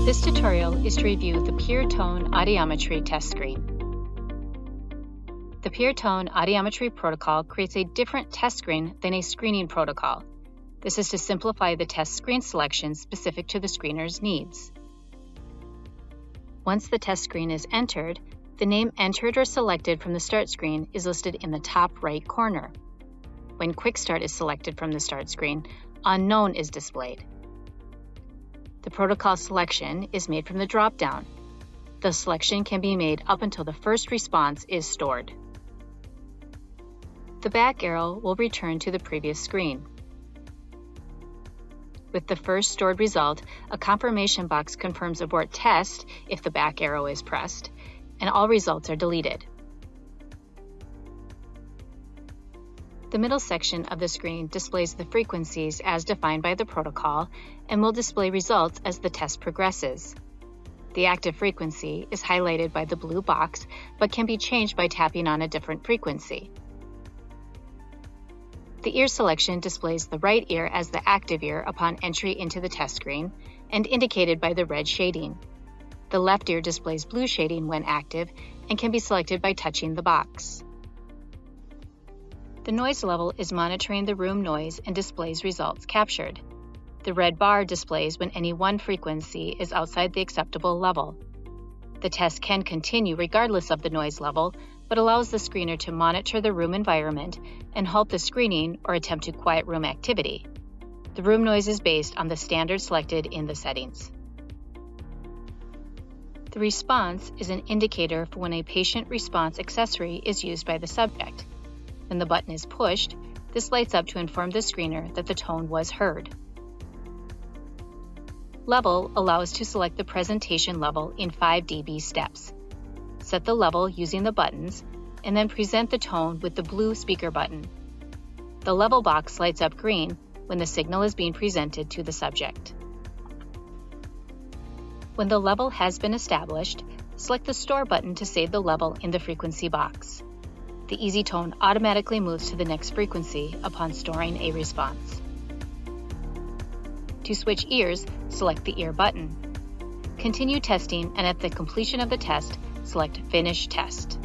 This tutorial is to review the easyTone audiometry test screen. The easyTone audiometry protocol creates a different test screen than a screening protocol. This is to simplify the test screen selection specific to the screener's needs. Once the test screen is entered, the name entered or selected from the start screen is listed in the top right corner. When Quick Start is selected from the start screen, Unknown is displayed. The protocol selection is made from the drop-down. The selection can be made up until the first response is stored. The back arrow will return to the previous screen. With the first stored result, a confirmation box confirms abort test if the back arrow is pressed, and all results are deleted. The middle section of the screen displays the frequencies as defined by the protocol and will display results as the test progresses. The active frequency is highlighted by the blue box, but can be changed by tapping on a different frequency. The ear selection displays the right ear as the active ear upon entry into the test screen and indicated by the red shading. The left ear displays blue shading when active and can be selected by touching the box. The noise level is monitoring the room noise and displays results captured. The red bar displays when any one frequency is outside the acceptable level. The test can continue regardless of the noise level, but allows the screener to monitor the room environment and halt the screening or attempt to quiet room activity. The room noise is based on the standard selected in the settings. The response is an indicator for when a patient response accessory is used by the subject. When the button is pushed, this lights up to inform the screener that the tone was heard. Level allows to select the presentation level in 5 dB steps. Set the level using the buttons, and then present the tone with the blue speaker button. The level box lights up green when the signal is being presented to the subject. When the level has been established, select the Store button to save the level in the frequency box. The easyTone automatically moves to the next frequency upon storing a response. To switch ears, select the ear button. Continue testing, and at the completion of the test, select Finish Test.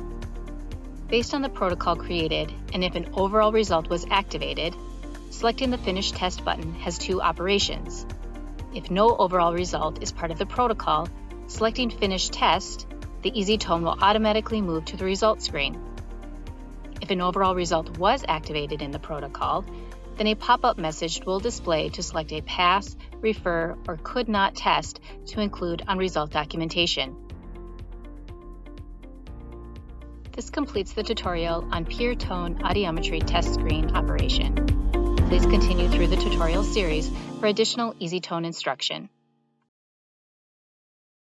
Based on the protocol created, and if an overall result was activated, selecting the Finish Test button has 2 operations. If no overall result is part of the protocol, selecting Finish Test, the easyTone will automatically move to the results screen. If an overall result was activated in the protocol, then a pop-up message will display to select a pass, refer, or could not test to include on result documentation. This completes the tutorial on easyTone audiometry test screen operation. Please continue through the tutorial series for additional easyTone instruction.